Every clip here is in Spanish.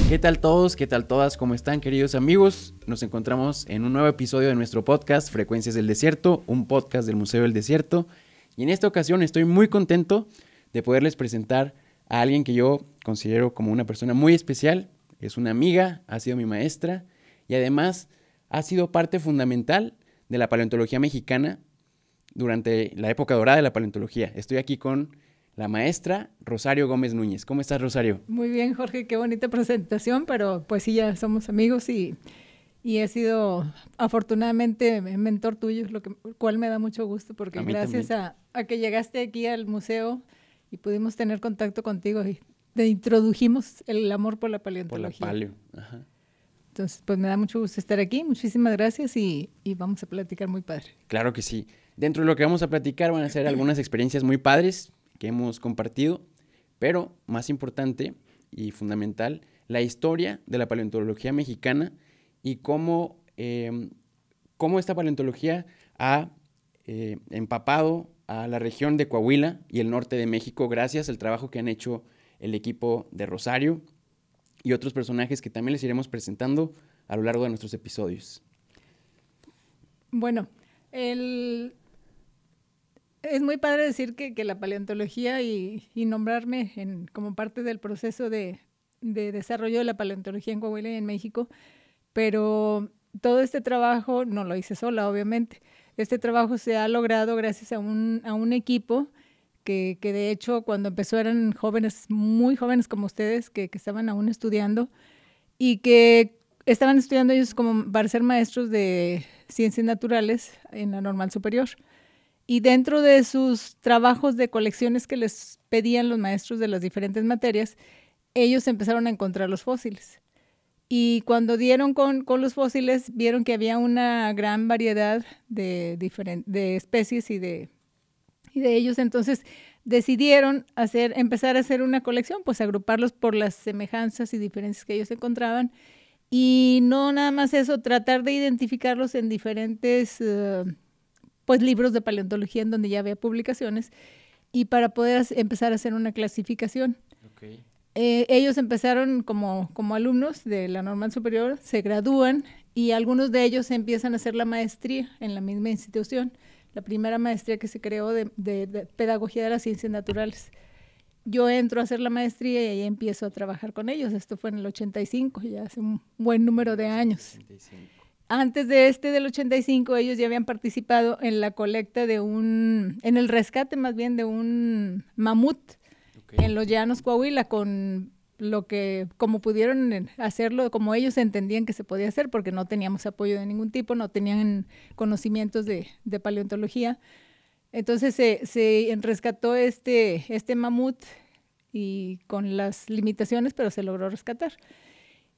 ¿Qué tal todos? ¿Qué tal todas? ¿Cómo están, queridos amigos? Nos encontramos en un nuevo episodio de nuestro podcast Frecuencias del Desierto, un podcast del Museo del Desierto. Y en esta ocasión estoy muy contento de poderles presentar a alguien que yo considero como una persona muy especial. Es una amiga, ha sido mi maestra y además ha sido parte fundamental de la paleontología mexicana durante la época dorada de la paleontología. Estoy aquí con la maestra Rosario Gómez Núñez. ¿Cómo estás, Rosario? Muy bien, Jorge, qué bonita presentación, pero pues sí, ya somos amigos y he sido afortunadamente mentor tuyo, lo cual me da mucho gusto porque gracias a que llegaste aquí al museo y pudimos tener contacto contigo y te introdujimos el amor por la paleontología. Por la paleo, ajá. Entonces, pues me da mucho gusto estar aquí, muchísimas gracias y vamos a platicar muy padre. Claro que sí. Dentro de lo que vamos a platicar van a ser algunas experiencias muy padres que hemos compartido, pero más importante y fundamental, la historia de la paleontología mexicana y cómo esta paleontología ha empapado a la región de Coahuila y el norte de México gracias al trabajo que han hecho el equipo de Rosario y otros personajes que también les iremos presentando a lo largo de nuestros episodios. Bueno, es muy padre decir que la paleontología y nombrarme como parte del proceso de desarrollo de la paleontología en Coahuila y en México, pero todo este trabajo no lo hice sola, obviamente. Este trabajo se ha logrado gracias a un equipo que de hecho cuando empezó eran jóvenes, muy jóvenes como ustedes, que estaban aún estudiando y que estaban estudiando ellos como para ser maestros de ciencias naturales en la normal superior. Y dentro de sus trabajos de colecciones que les pedían los maestros de las diferentes materias, ellos empezaron a encontrar los fósiles. Y cuando dieron con los fósiles, vieron que había una gran variedad de especies y de ellos. Entonces decidieron empezar a hacer una colección, pues agruparlos por las semejanzas y diferencias que ellos encontraban. Y no nada más eso, tratar de identificarlos en diferentes pues libros de paleontología en donde ya había publicaciones y para poder empezar a hacer una clasificación. Okay. Ellos empezaron como alumnos de la normal superior, se gradúan y algunos de ellos empiezan a hacer la maestría en la misma institución, la primera maestría que se creó de pedagogía de las ciencias naturales. Yo entro a hacer la maestría y ahí empiezo a trabajar con ellos. Esto fue en el 85, ya hace un buen número de años. 85. Antes del 85, ellos ya habían participado en la colecta en el rescate más bien de un mamut en los llanos Coahuila, con como pudieron hacerlo, como ellos entendían que se podía hacer, porque no teníamos apoyo de ningún tipo, no tenían conocimientos de paleontología. Entonces se rescató este mamut y con las limitaciones, pero se logró rescatar.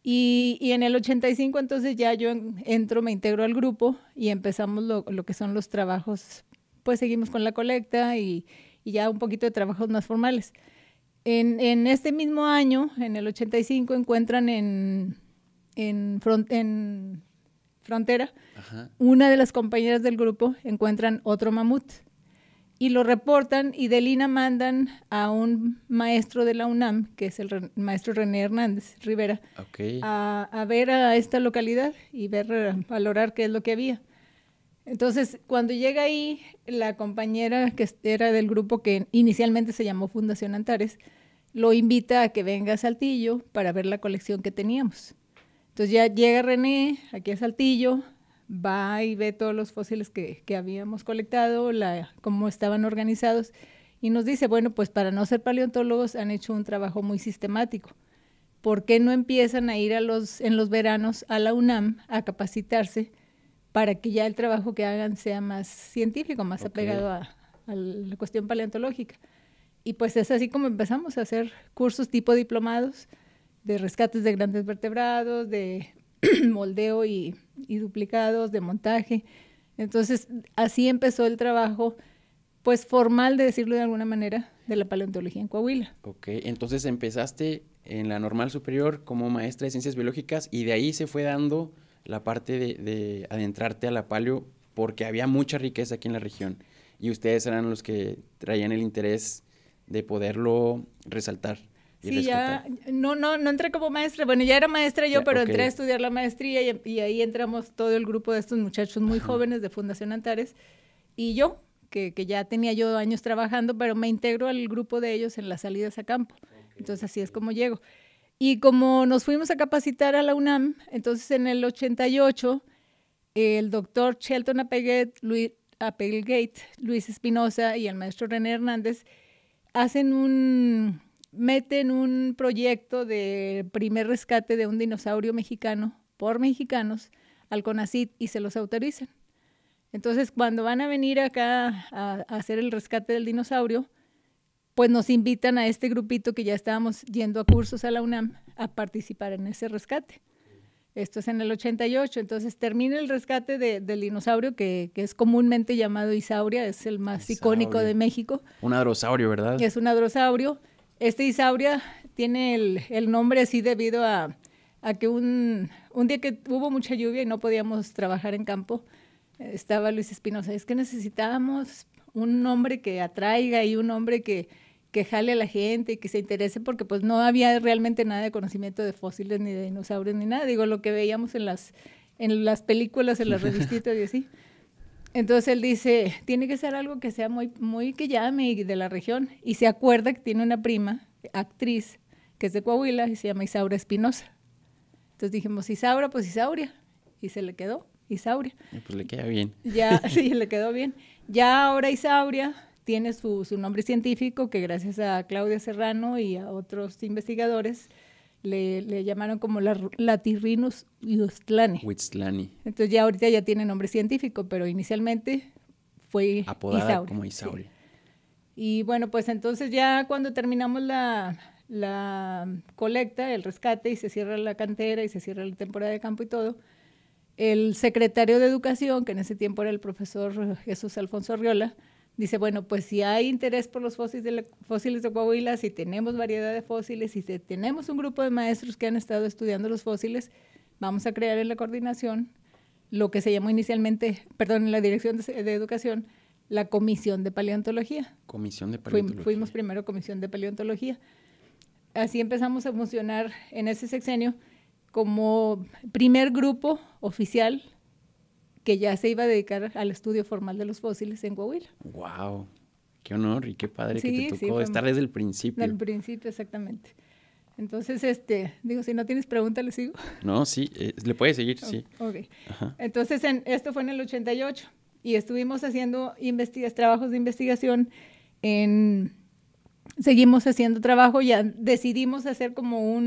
Y en el 85 entonces ya yo me integro al grupo y empezamos lo que son los trabajos, pues seguimos con la colecta y ya un poquito de trabajos más formales. En este mismo año, en el 85, encuentran en Frontera, ajá, una de las compañeras del grupo encuentran otro mamut y lo reportan y del INA mandan a un maestro de la UNAM, que es el maestro René Hernández Rivera, okay, a ver a esta localidad y valorar qué es lo que había. Entonces, cuando llega ahí, la compañera que era del grupo que inicialmente se llamó Fundación Antares, lo invita a que venga a Saltillo para ver la colección que teníamos. Entonces ya llega René aquí a Saltillo, va y ve todos los fósiles que habíamos colectado, cómo estaban organizados, y nos dice, bueno, pues para no ser paleontólogos han hecho un trabajo muy sistemático. ¿Por qué no empiezan a ir en los veranos a la UNAM a capacitarse para que ya el trabajo que hagan sea más científico, más apegado a la cuestión paleontológica? Y pues es así como empezamos a hacer cursos tipo diplomados de rescates de grandes vertebrados, de moldeo y duplicados, de montaje. Entonces, así empezó el trabajo, pues formal, de decirlo de alguna manera, de la paleontología en Coahuila. Ok, entonces empezaste en la normal superior como maestra de ciencias biológicas y de ahí se fue dando la parte de adentrarte a la paleo porque había mucha riqueza aquí en la región y ustedes eran los que traían el interés de poderlo resaltar. y Sí, ya, rescatar. no entré como maestra. Bueno, ya era maestra yo, Ya, pero ok. entré a estudiar la maestría y ahí entramos todo el grupo de estos muchachos muy jóvenes de Fundación Antares y yo, que ya tenía yo años trabajando, pero me integro al grupo de ellos en las salidas a campo. Entonces así es como llego. Y como nos fuimos a capacitar a la UNAM, entonces en el 88, el doctor Shelton Applegate, Luis Espinosa y el maestro René Hernández meten un proyecto de primer rescate de un dinosaurio mexicano por mexicanos al CONACYT y se los autorizan. Entonces, cuando van a venir acá a hacer el rescate del dinosaurio, pues nos invitan a este grupito que ya estábamos yendo a cursos a la UNAM a participar en ese rescate. Esto es en el 88, entonces termina el rescate del dinosaurio que es comúnmente llamado Isauria, es el más icónico de México. Un hadrosaurio, ¿verdad? Es un hadrosaurio. Este Isauria tiene el nombre así debido a que un día que hubo mucha lluvia y no podíamos trabajar en campo, estaba Luis Espinosa, es que necesitábamos un nombre que atraiga y un nombre que jale a la gente y que se interese, porque pues no había realmente nada de conocimiento de fósiles ni de dinosaurios ni nada, digo, lo que veíamos en las películas, en las revistitas y así. Entonces él dice, tiene que ser algo que sea muy que llame y de la región, y se acuerda que tiene una prima, actriz, que es de Coahuila y se llama Isaura Espinosa. Entonces dijimos, Isaura, pues Isauria, y se le quedó Isauria. Y pues le queda bien. Ya, sí, le quedó bien. Ya ahora Isauria tiene su nombre científico, que gracias a Claudia Serrano y a otros investigadores le llamaron como Latirrinus huixtlani. Huixtlani. Entonces ya ahorita ya tiene nombre científico, pero inicialmente fue apodada Isauria. como Isauria. Sí. Y bueno, pues entonces ya cuando terminamos la colecta, el rescate, y se cierra la cantera y se cierra la temporada de campo y todo, el secretario de Educación, que en ese tiempo era el profesor Jesús Alfonso Arriola, dice, bueno, pues si hay interés por los fósiles de Coahuila, si tenemos variedad de fósiles, si tenemos un grupo de maestros que han estado estudiando los fósiles, vamos a crear en la coordinación lo que se llamó inicialmente, perdón, en la Dirección de Educación, la Comisión de Paleontología. Comisión de Paleontología. Fuimos primero Comisión de Paleontología. Así empezamos a funcionar en ese sexenio como primer grupo oficial que ya se iba a dedicar al estudio formal de los fósiles en Coahuila. ¡Wow! ¡Qué honor y qué padre Sí, que te sí, tocó fue estar desde el principio! Del principio, exactamente. Entonces, digo, si no tienes pregunta, le sigo. No, sí, le puedes seguir, sí. Ok. Ajá. Entonces, esto fue en el 88 y estuvimos haciendo trabajos de investigación seguimos haciendo trabajo, ya decidimos hacer como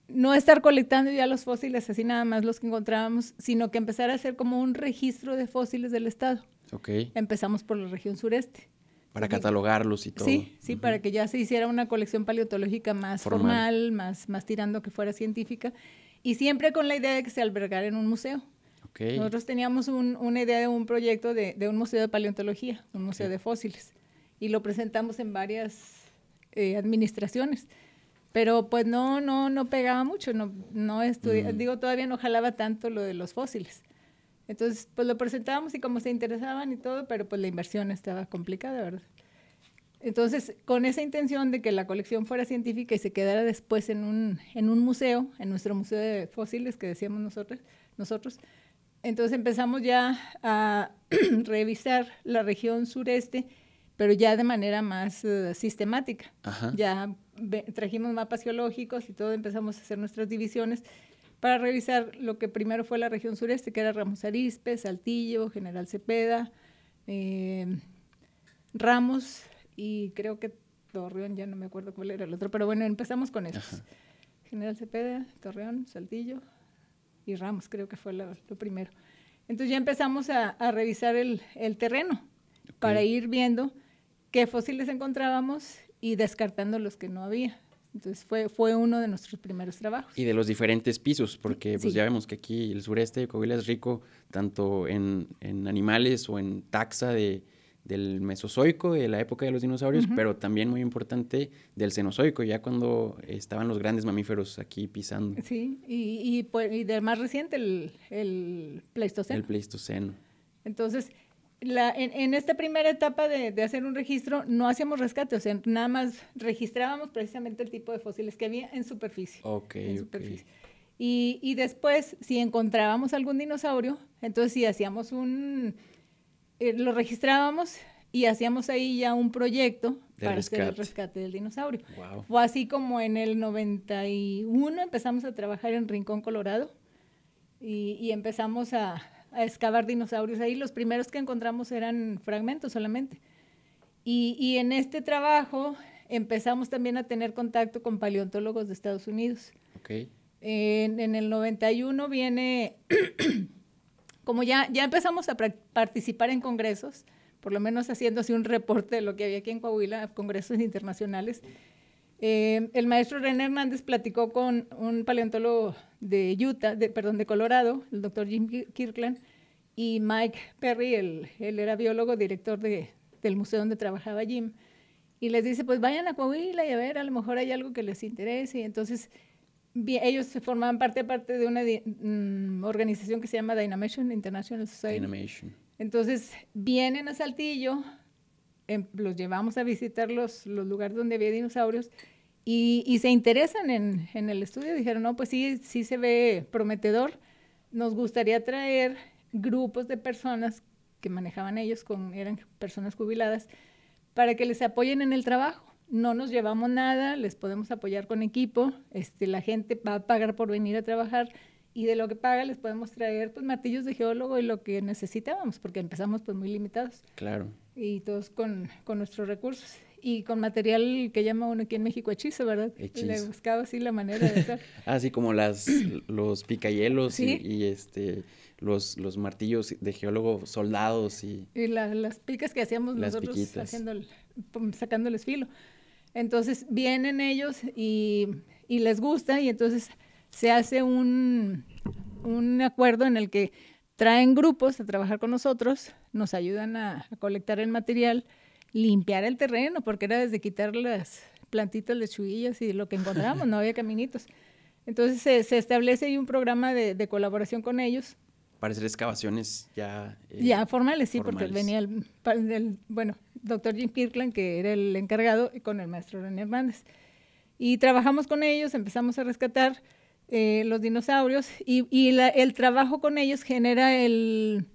no estar colectando ya los fósiles, así nada más los que encontrábamos, sino que empezar a hacer como un registro de fósiles del estado. Ok. Empezamos por la región sureste. Para catalogarlos y todo. Sí, sí, para que ya se hiciera una colección paleontológica más formal, más tirando que fuera científica, y siempre con la idea de que se albergara en un museo. Okay. Nosotros teníamos una idea de un proyecto de un museo de paleontología, un museo de fósiles, y lo presentamos en varias administraciones, pero pues no pegaba mucho, digo, todavía no jalaba tanto lo de los fósiles. Entonces, pues lo presentábamos y como se interesaban y todo, pero pues la inversión estaba complicada, ¿verdad? Entonces, con esa intención de que la colección fuera científica y se quedara después en un museo, en nuestro museo de fósiles que decíamos nosotros, entonces empezamos ya a revisar la región sureste, pero ya de manera más sistemática. Ajá. Ya trajimos mapas geológicos y todo, empezamos a hacer nuestras divisiones para revisar lo que primero fue la región sureste, que era Ramos Arizpe, Saltillo, General Cepeda, Ramos y creo que Torreón, ya no me acuerdo cuál era el otro, pero bueno, empezamos con estos. Ajá. General Cepeda, Torreón, Saltillo y Ramos, creo que fue lo primero. Entonces ya empezamos a revisar el terreno para ir viendo qué fósiles encontrábamos y descartando los que no había. Entonces fue uno de nuestros primeros trabajos. Y de los diferentes pisos, porque pues ya vemos que aquí el sureste de Coahuila es rico tanto en animales o en taxa del Mesozoico, de la época de los dinosaurios, pero también muy importante del Cenozoico, ya cuando estaban los grandes mamíferos aquí pisando. Sí, y de más reciente el Pleistoceno. El Pleistoceno. Entonces, En esta primera etapa de hacer un registro, no hacíamos rescate, o sea, nada más registrábamos precisamente el tipo de fósiles que había en superficie. En superficie. Y después, si encontrábamos algún dinosaurio, entonces sí hacíamos lo registrábamos y hacíamos ahí ya un proyecto para hacer el rescate del dinosaurio. Wow. Fue así como en el 91 empezamos a trabajar en Rincón, Colorado, y empezamos a excavar dinosaurios ahí. Los primeros que encontramos eran fragmentos solamente. Y en este trabajo empezamos también a tener contacto con paleontólogos de Estados Unidos. Okay. En el 91 viene, como ya empezamos a participar en congresos, por lo menos haciendo así un reporte de lo que había aquí en Coahuila, congresos internacionales. El maestro René Hernández platicó con un paleontólogo de de Colorado, el doctor Jim Kirkland, y Mike Perry, él era biólogo, director del museo donde trabajaba Jim, y les dice, pues vayan a Coahuila y a ver, a lo mejor hay algo que les interese. Y entonces ellos se formaban parte de una organización que se llama Dynamation International Society. Dynamation. Entonces vienen a Saltillo, los llevamos a visitar los lugares donde había dinosaurios y se interesan en el estudio. Dijeron, no, pues sí se ve prometedor. Nos gustaría traer grupos de personas que manejaban ellos, eran personas jubiladas, para que les apoyen en el trabajo. No nos llevamos nada, les podemos apoyar con equipo, la gente va a pagar por venir a trabajar y de lo que paga les podemos traer pues martillos de geólogo y lo que necesitábamos, porque empezamos pues muy limitados. Claro. Y todos con nuestros recursos y con material que llama uno aquí en México hechizo, ¿verdad? Hechizo. Le buscaba así la manera de hacer. Así como los picahielos. ¿Sí? y los martillos de geólogo soldados y las picas que hacíamos nosotros sacándoles filo. Entonces vienen ellos y les gusta, y entonces se hace un acuerdo en el que traen grupos a trabajar con nosotros, nos ayudan a colectar el material, limpiar el terreno, porque era desde quitar las plantitas, lechuguillas y lo que encontrábamos, no había caminitos. Entonces se establece ahí un programa de colaboración con ellos. Para hacer excavaciones ya formales, sí, porque venía el doctor Jim Kirkland, que era el encargado, y con el maestro René Hernández. Y trabajamos con ellos, empezamos a rescatar los dinosaurios, y el trabajo con ellos genera el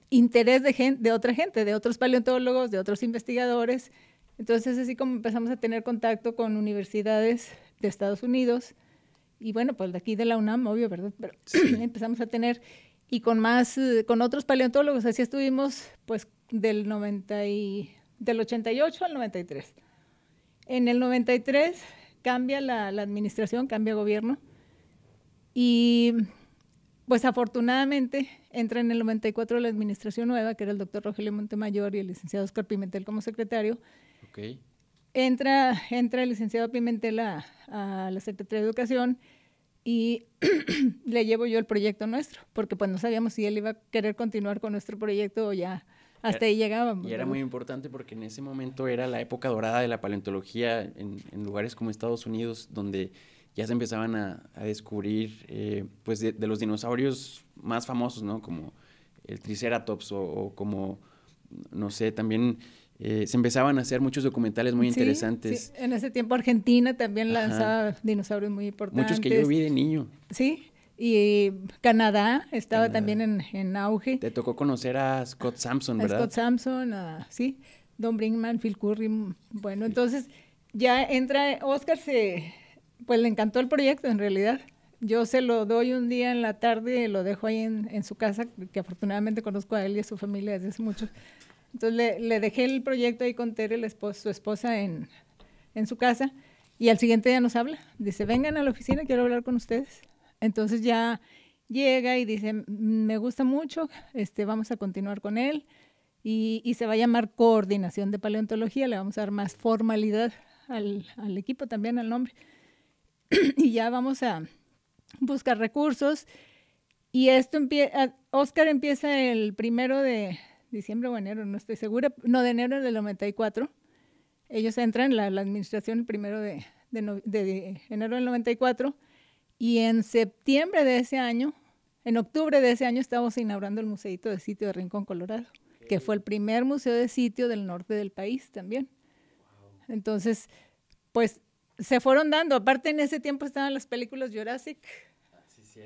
interés de otra gente, de otros paleontólogos, de otros investigadores. Entonces, así como empezamos a tener contacto con universidades de Estados Unidos, y bueno, pues de aquí de la UNAM, obvio, ¿verdad? Pero sí. Empezamos a tener... Y con otros paleontólogos, así estuvimos pues del 88 al 93. En el 93 cambia la administración, cambia gobierno, y pues afortunadamente entra en el 94 la administración nueva, que era el doctor Rogelio Montemayor y el licenciado Oscar Pimentel como secretario. Okay. Entra el licenciado Pimentel a la Secretaría de Educación, y le llevo yo el proyecto nuestro, porque pues no sabíamos si él iba a querer continuar con nuestro proyecto o ya hasta ahí llegábamos. Y era muy importante porque en ese momento era la época dorada de la paleontología en lugares como Estados Unidos, donde ya se empezaban a descubrir pues de los dinosaurios más famosos, ¿no? Como el Triceratops o como, no sé, también... se empezaban a hacer muchos documentales muy interesantes. Sí. En ese tiempo Argentina también lanzaba dinosaurios muy importantes. Muchos que yo vi de niño. Sí, y Canadá estaba también en auge. Te tocó conocer a Scott Sampson, ¿verdad? A Scott Sampson, sí, Don Brinkman, Phil Curry. Bueno, entonces ya entra Oscar, pues le encantó el proyecto en realidad. Yo se lo doy un día en la tarde, lo dejo ahí en su casa, que afortunadamente conozco a él y a su familia desde hace mucho. Entonces le dejé el proyecto ahí con Tere, su esposa, en su casa, y al siguiente día nos habla. Dice, vengan a la oficina, quiero hablar con ustedes. Entonces ya llega y dice, me gusta mucho, vamos a continuar con él, y se va a llamar Coordinación de Paleontología, le vamos a dar más formalidad al equipo, también al nombre. Y ya vamos a buscar recursos, y Oscar empieza el 1 de diciembre o enero, no estoy segura, no, de enero del 94. Ellos entran, la administración, el 1 de enero del 94, y en septiembre de ese año, en octubre de ese año, estábamos inaugurando el museíto de sitio de Rincón, Colorado. que fue el primer museo de sitio del norte del país también. Entonces, pues se fueron dando. Aparte, en ese tiempo estaban las películas Jurassic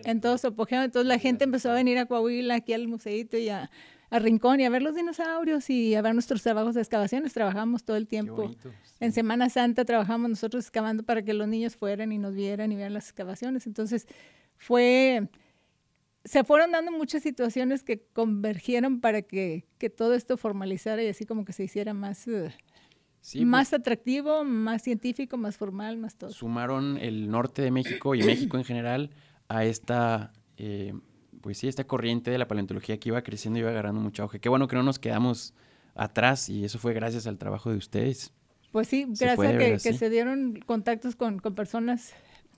en todo su apogeo. Entonces la gente empezó a venir a Coahuila, aquí al museito y a Rincón y a ver los dinosaurios y a ver nuestros trabajos de excavaciones. Trabajamos todo el tiempo. En Semana Santa trabajamos nosotros excavando para que los niños fueran y nos vieran y vieran las excavaciones. Entonces se fueron dando muchas situaciones que convergieron para que todo esto formalizara y así como que se hiciera más, más atractivo, más científico, más formal, más todo. Sumaron el norte de México y México en general a esta, pues sí, esta corriente de la paleontología que iba creciendo y iba agarrando mucho auge. Qué bueno que no nos quedamos atrás y eso fue gracias al trabajo de ustedes. Pues sí, gracias a que se dieron contactos con personas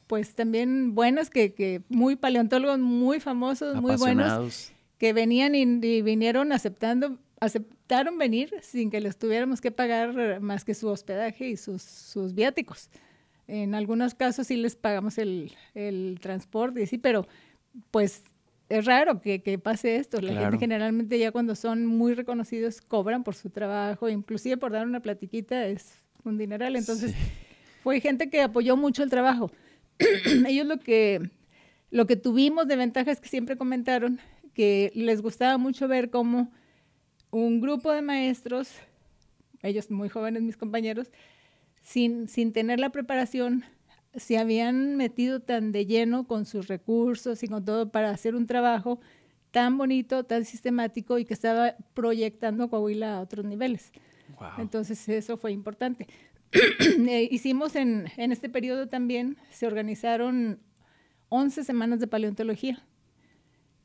pues también buenas, que muy paleontólogos muy famosos, muy buenos, que venían y vinieron aceptaron venir sin que les tuviéramos que pagar más que su hospedaje y sus viáticos. En algunos casos sí les pagamos el transporte, sí, pero pues es raro que pase esto. La gente generalmente ya cuando son muy reconocidos cobran por su trabajo, inclusive por dar una platiquita es un dineral. Entonces fue gente que apoyó mucho el trabajo. Ellos lo que tuvimos de ventaja es que siempre comentaron que les gustaba mucho ver cómo un grupo de maestros, ellos muy jóvenes, mis compañeros, sin tener la preparación, se habían metido tan de lleno con sus recursos y con todo para hacer un trabajo tan bonito, tan sistemático y que estaba proyectando a Coahuila a otros niveles. Wow. Entonces eso fue importante. Hicimos en este periodo también, se organizaron 11 semanas de paleontología,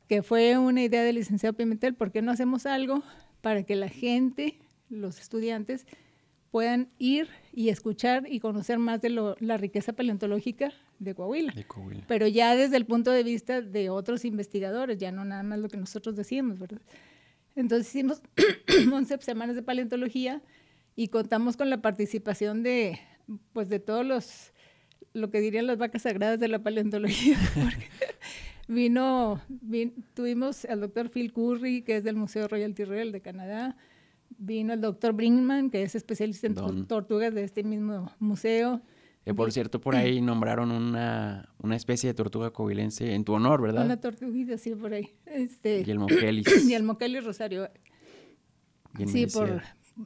que fue una idea del licenciado Pimentel. ¿Por qué no hacemos algo para que la gente, los estudiantes, puedan ir y escuchar y conocer más de la riqueza paleontológica de Coahuila? Pero ya desde el punto de vista de otros investigadores, ya no nada más lo que nosotros decíamos, ¿verdad? Entonces hicimos 11 semanas de paleontología y contamos con la participación de todos lo que dirían las vacas sagradas de la paleontología. Tuvimos al doctor Phil Curry, que es del Museo Royal Tyrrell de Canadá. Vino el doctor Brinkman, que es especialista en tortugas de este mismo museo. Que por cierto, por ahí nombraron una especie de tortuga coahuilense en tu honor, ¿verdad? Una tortuguita, sí, por ahí. Y el Moquelis. Y el Moquelis Rosario. Bien sí,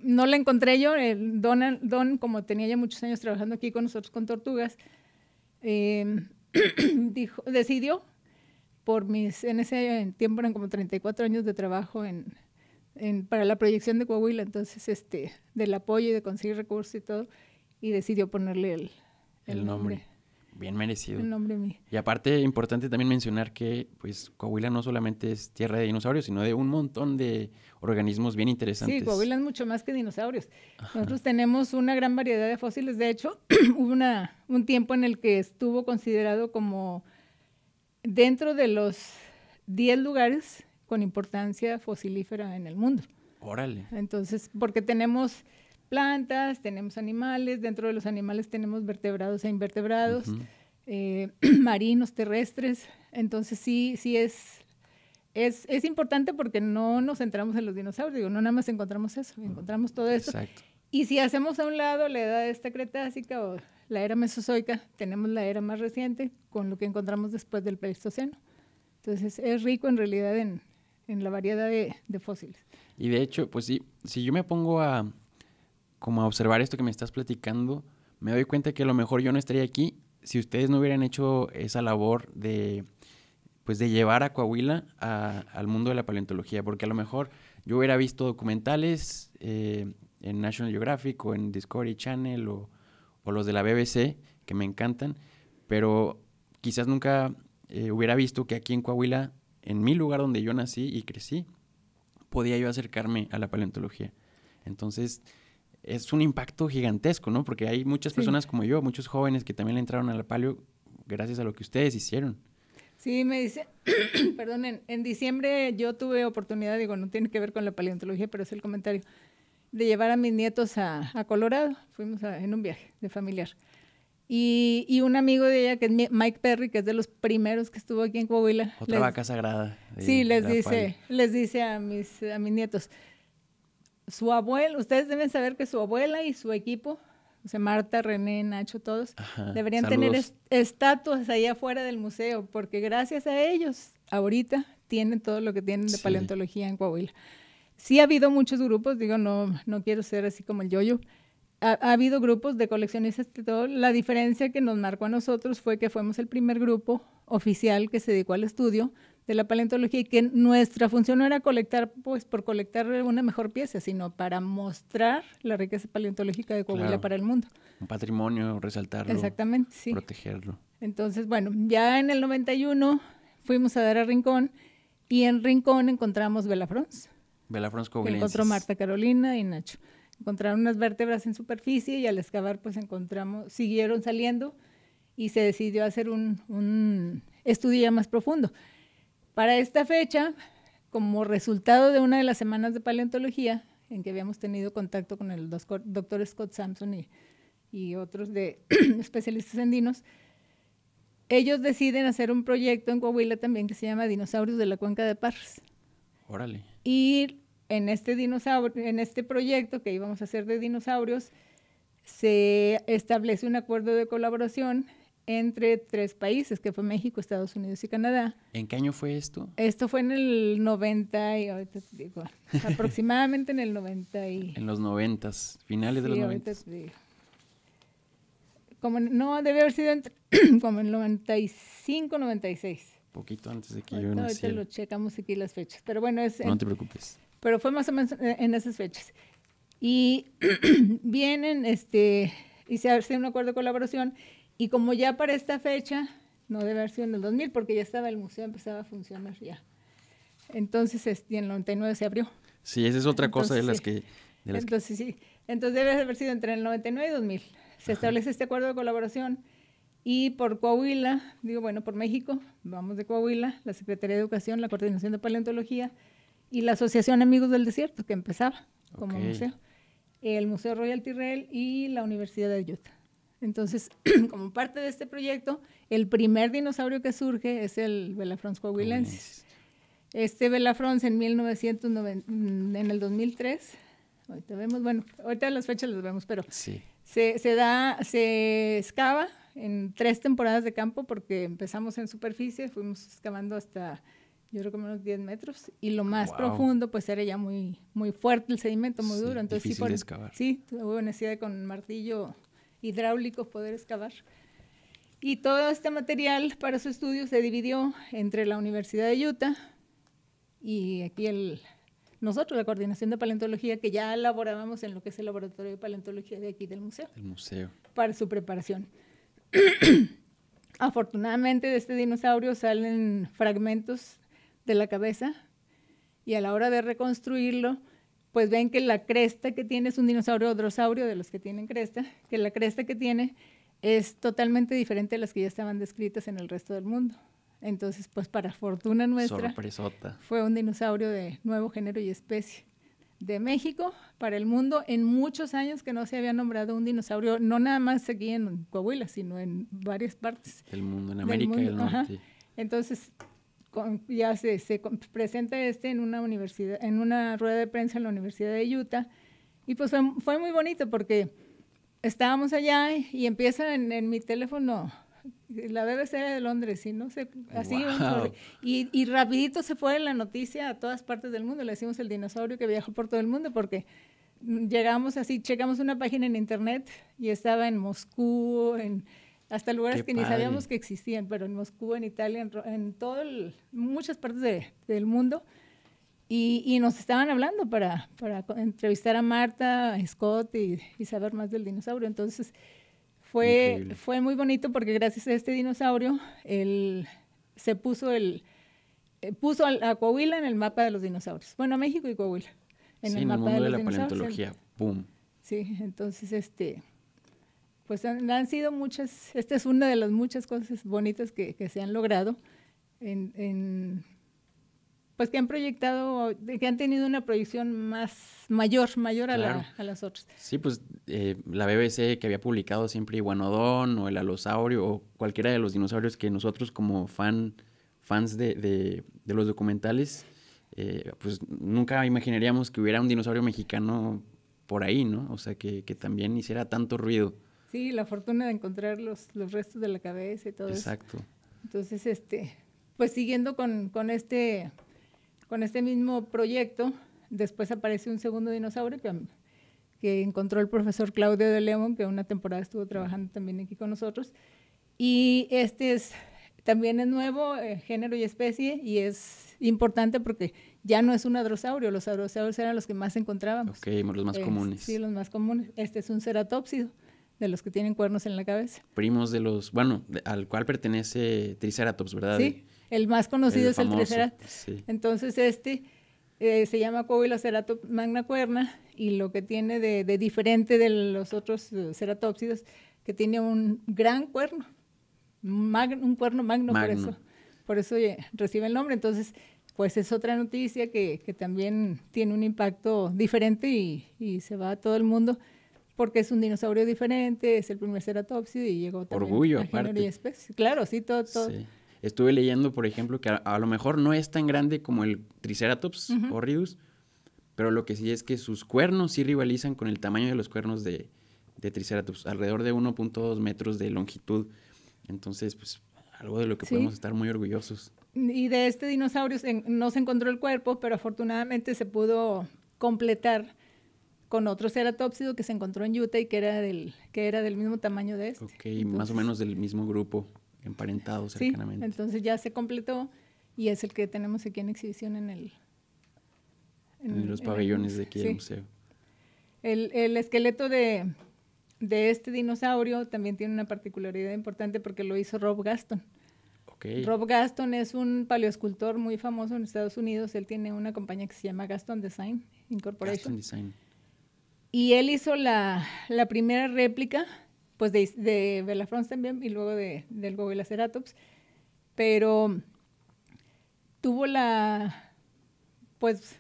no la encontré yo. Don, como tenía ya muchos años trabajando aquí con nosotros con tortugas, decidió, en ese tiempo eran como 34 años de trabajo para la proyección de Coahuila, entonces del apoyo y de conseguir recursos y todo, y decidió ponerle el nombre. Bien merecido. El nombre mío. Y aparte, importante también mencionar que pues Coahuila no solamente es tierra de dinosaurios, sino de un montón de organismos bien interesantes. Sí, Coahuila es mucho más que dinosaurios. Ajá. Nosotros tenemos una gran variedad de fósiles. De hecho, hubo un tiempo en el que estuvo considerado como dentro de los 10 lugares con importancia fosilífera en el mundo. Órale. Entonces, porque tenemos plantas, tenemos animales, dentro de los animales tenemos vertebrados e invertebrados, marinos, terrestres. Entonces sí es importante porque no nos centramos en los dinosaurios, no nada más encontramos eso, encontramos todo esto. Exacto. Y si hacemos a un lado la edad esta cretácica o la era mesozoica, tenemos la era más reciente con lo que encontramos después del Pleistoceno. Entonces es rico en realidad en la variedad de fósiles. Y de hecho, pues sí, si yo me pongo a observar esto que me estás platicando, me doy cuenta que a lo mejor yo no estaría aquí si ustedes no hubieran hecho esa labor de llevar a Coahuila al mundo de la paleontología, porque a lo mejor yo hubiera visto documentales en National Geographic o en Discovery Channel o los de la BBC, que me encantan, pero quizás nunca hubiera visto que aquí en Coahuila, en mi lugar donde yo nací y crecí, podía yo acercarme a la paleontología. Entonces es un impacto gigantesco, ¿no? Porque hay muchas personas como yo, muchos jóvenes que también le entraron a la paleo gracias a lo que ustedes hicieron. Sí, me dice, perdón, en diciembre yo tuve oportunidad, no tiene que ver con la paleontología, pero es el comentario, de llevar a mis nietos a Colorado. Fuimos en un viaje de familiar. Y un amigo de ella, que es Mike Perry, que es de los primeros que estuvo aquí en Coahuila. Otra vaca sagrada. Sí, les dice a mis nietos, su abuelo, ustedes deben saber que su abuela y su equipo, o sea, Marta, René, Nacho, todos, deberían tener estatuas ahí afuera del museo, porque gracias a ellos ahorita tienen todo lo que tienen de paleontología en Coahuila. Sí ha habido muchos grupos, digo, no quiero ser así como el yo-yo. Ha habido grupos de coleccionistas y todo. La diferencia que nos marcó a nosotros fue que fuimos el primer grupo oficial que se dedicó al estudio de la paleontología y que nuestra función no era colectar, pues, por colectar una mejor pieza, sino para mostrar la riqueza paleontológica de Coahuila para el mundo. Un patrimonio, resaltarlo. Exactamente, sí. Protegerlo. Entonces, bueno, ya en el 91 fuimos a dar a Rincón y en Rincón encontramos Belafrons. Belafrons coahuilenses. Encontró Marta Carolina y Nacho. Encontraron unas vértebras en superficie y al excavar pues siguieron saliendo y se decidió hacer un estudio ya más profundo. Para esta fecha, como resultado de una de las semanas de paleontología en que habíamos tenido contacto con el doctor Scott Sampson y otros de especialistas en dinos, ellos deciden hacer un proyecto en Coahuila también que se llama Dinosaurios de la Cuenca de Parras. Órale. Y en este proyecto que íbamos a hacer de dinosaurios, se establece un acuerdo de colaboración entre 3 países, que fue México, Estados Unidos y Canadá. ¿En qué año fue esto? Esto fue en el 90, y ahorita te digo, aproximadamente en el 90 y... En los 90s, finales de los 90s. No, debe haber sido como en el 95, 96. Poquito antes de que yo naciera. Ahorita lo checamos aquí las fechas, pero bueno, no te preocupes. Pero fue más o menos en esas fechas. Y vienen, y se hace un acuerdo de colaboración, y como ya para esta fecha, no debe haber sido en el 2000, porque ya estaba el museo, empezaba a funcionar ya. Entonces, y en el 99 se abrió. Sí, esa es otra cosa de las sí. que... Entonces, sí. Entonces debe haber sido entre el 99 y 2000. Se establece este acuerdo de colaboración, y por Coahuila, por México, vamos de Coahuila, la Secretaría de Educación, la Coordinación de Paleontología, y la Asociación Amigos del Desierto, que empezaba como museo, el Museo Royal Tyrrell y la Universidad de Utah. Entonces, como parte de este proyecto, el primer dinosaurio que surge es el Belafrons coahuilensis. Este Belafrons en el 2003, ahorita las fechas las vemos, pero sí. se excava en 3 temporadas de campo, porque empezamos en superficie, fuimos excavando hasta... yo creo que unos 10 metros, y lo más profundo pues era ya muy, muy fuerte el sedimento, muy duro. Entonces, difícil de excavar. Sí, hubo necesidad de con martillo hidráulico poder excavar. Y todo este material para su estudio se dividió entre la Universidad de Utah y aquí nosotros, la Coordinación de Paleontología, que ya elaborábamos en lo que es el laboratorio de paleontología de aquí del museo. El museo. Para su preparación. Afortunadamente de este dinosaurio salen fragmentos de la cabeza, y a la hora de reconstruirlo, pues ven que la cresta que tiene es un dinosaurio drosaurio, de los que tienen cresta, que la cresta que tiene es totalmente diferente a las que ya estaban descritas en el resto del mundo. Entonces, pues para fortuna nuestra, sorpresota, fue un dinosaurio de nuevo género y especie. De México para el mundo, en muchos años que no se había nombrado un dinosaurio, no nada más aquí en Coahuila, sino en varias partes del mundo, en América del Norte. Ajá. Entonces, ya se presenta en una universidad, en una rueda de prensa en la Universidad de Utah, y pues fue muy bonito, porque estábamos allá y empieza en mi teléfono la BBC de Londres, y no sé, así, y rapidito se fue la noticia a todas partes del mundo. Le decimos el dinosaurio que viajó por todo el mundo, porque llegamos así, checamos una página en internet y estaba en Moscú, hasta lugares que ni sabíamos que existían, pero en Moscú, en Italia, en muchas partes del mundo, y nos estaban hablando para entrevistar a Marta, a Scott y saber más del dinosaurio. Entonces fue muy bonito, porque gracias a este dinosaurio se puso a Coahuila en el mapa de los dinosaurios. Bueno, a México y Coahuila en el mapa de la paleontología. ¡Pum! Sí, entonces pues han sido muchas, esta es una de las muchas cosas bonitas que se han logrado, pues que han proyectado, que han tenido una proyección mayor claro. a las otras. Sí, pues la BBC, que había publicado siempre Iguanodon o el alosaurio o cualquiera de los dinosaurios que nosotros como fans de los documentales pues nunca imaginaríamos que hubiera un dinosaurio mexicano por ahí, ¿no? O sea, que también hiciera tanto ruido. Sí, la fortuna de encontrar los restos de la cabeza y todo Exacto. eso. Entonces, pues siguiendo con este mismo proyecto, después aparece un segundo dinosaurio que encontró el profesor Claudio de León, que una temporada estuvo trabajando también aquí con nosotros. Y también es nuevo, género y especie, y es importante porque ya no es un hadrosaurio. Los hadrosaurios eran los que más encontrábamos. Ok, los más comunes. Sí, los más comunes. Este es un ceratópsido, de los que tienen cuernos en la cabeza. Primos de los, bueno, al cual pertenece Triceratops, ¿verdad? Sí, el más conocido es famoso, el Triceratops. Sí. Entonces se llama Coahuiloceratops magnacuerna, y lo que tiene de diferente de los otros ceratópsidos, que tiene un gran cuerno, un cuerno magno. Por eso recibe el nombre. Entonces, pues es otra noticia que también tiene un impacto diferente y se va a todo el mundo, porque es un dinosaurio diferente, es el primer ceratópsido y llegó también Orgullo, a género aparte. y especie. Claro, sí, todo. Sí. Estuve leyendo, por ejemplo, que a lo mejor no es tan grande como el Triceratops horridus, pero lo que sí es que sus cuernos sí rivalizan con el tamaño de los cuernos de Triceratops, alrededor de 1.2 metros de longitud. Entonces, pues, algo de lo que podemos estar muy orgullosos. Y de este dinosaurio no se encontró el cuerpo, pero afortunadamente se pudo completar con otro ceratópsido que se encontró en Utah y que era del mismo tamaño de este. Ok, entonces, más o menos del mismo grupo, emparentado cercanamente. Sí, entonces ya se completó y es el que tenemos aquí en exhibición en los pabellones de aquí del museo. El esqueleto de este dinosaurio también tiene una particularidad importante porque lo hizo Rob Gaston. Okay. Rob Gaston es un paleoescultor muy famoso en Estados Unidos. Él tiene una compañía que se llama Gaston Design Incorporation. Gaston Design. Y él hizo la primera réplica, pues de Belafrons también, y luego del Coahuiloceratops, pero tuvo pues,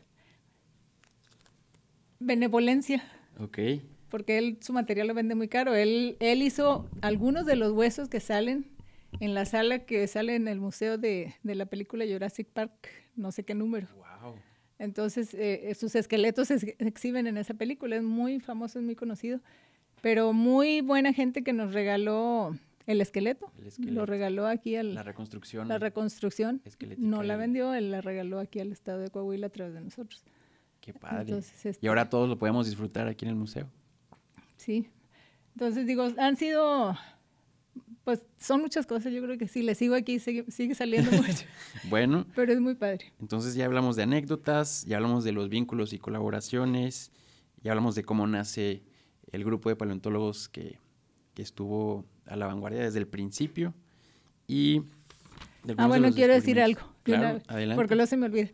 benevolencia. Ok. Porque su material lo vende muy caro. Él hizo algunos de los huesos que salen en la sala que sale en el museo de la película Jurassic Park, no sé qué número. Wow. Entonces, sus esqueletos se exhiben en esa película. Es muy famoso, es muy conocido. Pero muy buena gente que nos regaló el esqueleto. Lo regaló aquí la reconstrucción. La reconstrucción. No la vendió, él la regaló aquí al estado de Coahuila a través de nosotros. Qué padre. Entonces, y ahora todos lo podemos disfrutar aquí en el museo. Sí. Entonces, digo, han sido... Pues son muchas cosas, yo creo que si le sigo aquí sigue saliendo mucho. Bueno. Pero es muy padre. Entonces ya hablamos de anécdotas, ya hablamos de los vínculos y colaboraciones, ya hablamos de cómo nace el grupo de paleontólogos que estuvo a la vanguardia desde el principio. Y bueno, quiero decir algo. Claro, adelante. Porque luego se me olvida.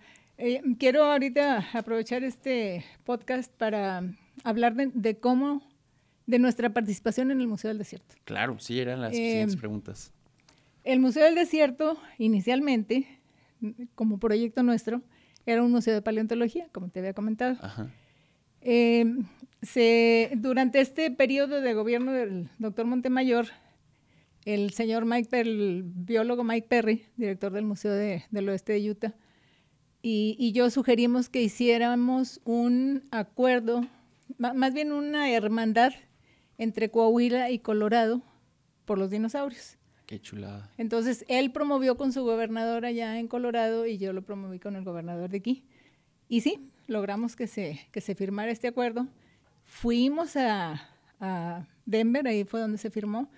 Quiero ahorita aprovechar este podcast para hablar de nuestra participación en el Museo del Desierto. Claro, sí, eran las siguientes preguntas. El Museo del Desierto, inicialmente, como proyecto nuestro, era un museo de paleontología, como te había comentado. Ajá. Durante este periodo de gobierno del doctor Montemayor, el señor el biólogo Mike Perry, director del Museo del Oeste de Utah, y yo sugerimos que hiciéramos un acuerdo, más bien una hermandad entre Coahuila y Colorado por los dinosaurios. Qué chulada. Entonces, él promovió con su gobernador allá en Colorado y yo lo promoví con el gobernador de aquí. Y sí, logramos que se firmara este acuerdo. Fuimos a Denver, ahí fue donde se firmó.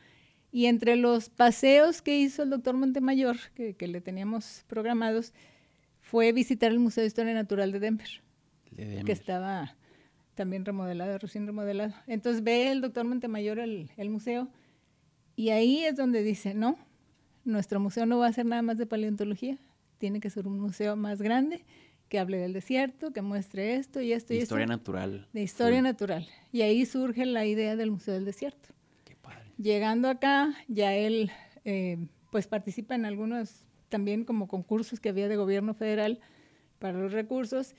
Y entre los paseos que hizo el doctor Montemayor, que le teníamos programados, fue visitar el Museo de Historia Natural de Denver. Que estaba también recién remodelado. Entonces ve el doctor Montemayor el museo y ahí es donde dice, no, nuestro museo no va a ser nada más de paleontología, tiene que ser un museo más grande, que hable del desierto, que muestre esto y esto y esto. Historia natural. De historia natural. Y ahí surge la idea del Museo del Desierto. Qué padre. Llegando acá, ya él pues participa en algunos también como concursos que había de gobierno federal para los recursos,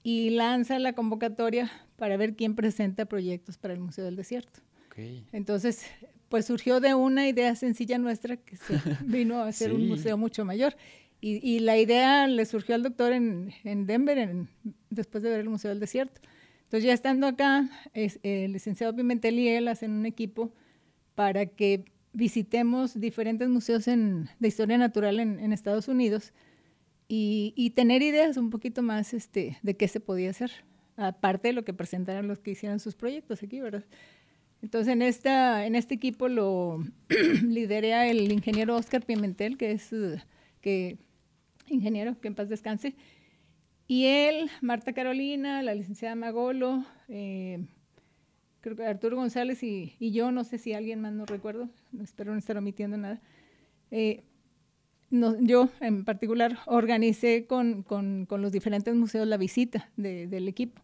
y lanza la convocatoria para ver quién presenta proyectos para el Museo del Desierto. Okay. Entonces, pues surgió de una idea sencilla nuestra que se vino a hacer un museo mucho mayor. Y la idea le surgió al doctor en Denver, después de ver el Museo del Desierto. Entonces, ya estando acá, el licenciado Pimentel y él hacen un equipo para que visitemos diferentes museos de historia natural en Estados Unidos y tener ideas un poquito más de qué se podía hacer, aparte de lo que presentaron los que hicieron sus proyectos aquí, ¿verdad? Entonces, en este equipo lo lidera el ingeniero Oscar Pimentel, que es ingeniero, que en paz descanse, y él, Marta Carolina, la licenciada Magolo, creo que Arturo González y yo, no sé si alguien más, no recuerdo, espero no estar omitiendo nada. Yo en particular organicé con los diferentes museos la visita del equipo.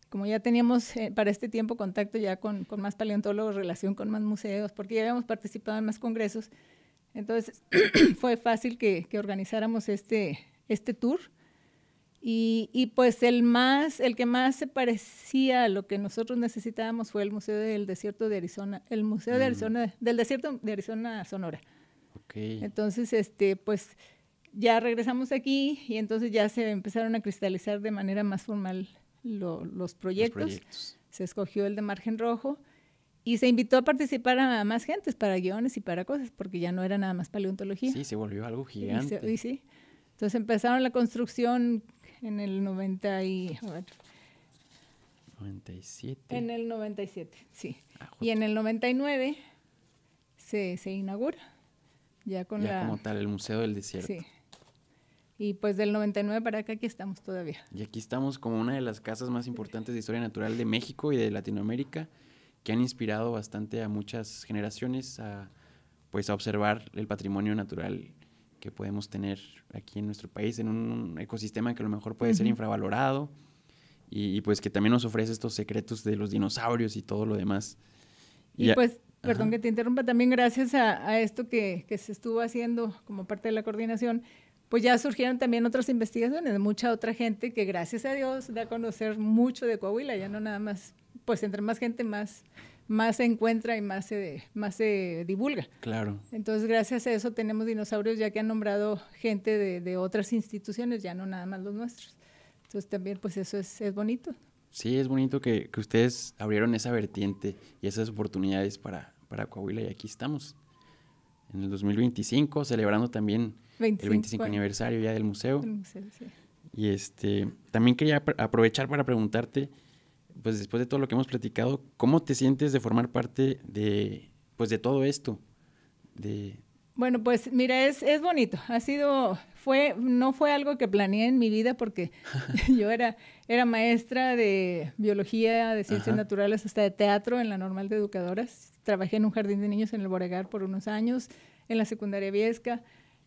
Como ya teníamos para este tiempo contacto ya con más paleontólogos, relación con más museos, porque ya habíamos participado en más congresos, entonces fue fácil que organizáramos este tour. Y pues el que más se parecía a lo que nosotros necesitábamos fue el Museo del Desierto de Arizona, el Museo de Arizona, del Desierto de Arizona, Sonora. Okay. Entonces, pues ya regresamos aquí y entonces ya se empezaron a cristalizar de manera más formal los proyectos. Se escogió el de Margen Rojo y se invitó a participar a más gentes para guiones y para cosas, porque ya no era nada más paleontología. Sí, se volvió algo gigante. Sí. Entonces empezaron la construcción en el 97. En el 97, sí. Y en el 99 se inaugura. Ya como tal, el Museo del Desierto. Sí. Y pues del 99 para acá aquí estamos todavía. Y aquí estamos como una de las casas más importantes de historia natural de México y de Latinoamérica, que han inspirado bastante a muchas generaciones a observar el patrimonio natural que podemos tener aquí en nuestro país, en un ecosistema que a lo mejor puede ser infravalorado y pues que también nos ofrece estos secretos de los dinosaurios y todo lo demás. Y pues, perdón que te interrumpa, también gracias a esto que se estuvo haciendo como parte de la coordinación, pues ya surgieron también otras investigaciones de mucha otra gente que gracias a Dios da a conocer mucho de Coahuila, ya no nada más, pues entre más gente más se encuentra y más se divulga. Claro. Entonces, gracias a eso tenemos dinosaurios ya que han nombrado gente de otras instituciones, ya no nada más los nuestros. Entonces, también pues eso es bonito. Sí, es bonito que ustedes abrieron esa vertiente y esas oportunidades para Coahuila y aquí estamos. En el 2025, celebrando también el 25 aniversario ya del museo. El museo, sí. Y también quería aprovechar para preguntarte, pues después de todo lo que hemos platicado, ¿cómo te sientes de formar parte de todo esto? Bueno, pues mira, es bonito. No fue algo que planeé en mi vida porque yo era maestra de biología, de ciencias naturales, hasta de teatro en la Normal de Educadoras. Trabajé en un jardín de niños en el Boregar por unos años, en la secundaria Viesca.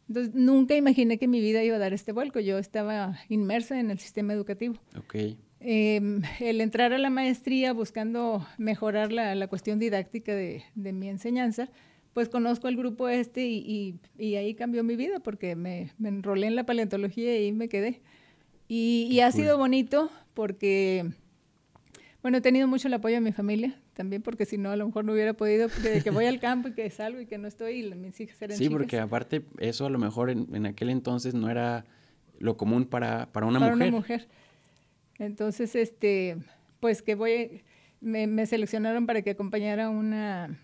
Entonces, nunca imaginé que mi vida iba a dar este vuelco. Yo estaba inmersa en el sistema educativo. Okay. El entrar a la maestría buscando mejorar la cuestión didáctica de mi enseñanza, pues conozco el grupo y ahí cambió mi vida porque me enrolé en la paleontología y ahí me quedé. Y ha sido bonito porque, bueno, he tenido mucho el apoyo de mi familia también, porque si no, a lo mejor no hubiera podido, de que voy al campo y que salgo y que no estoy y mis hijas eran chicas. Sí, porque aparte eso a lo mejor en aquel entonces no era lo común para una mujer. Para una mujer. Entonces, pues que me seleccionaron para que acompañara a una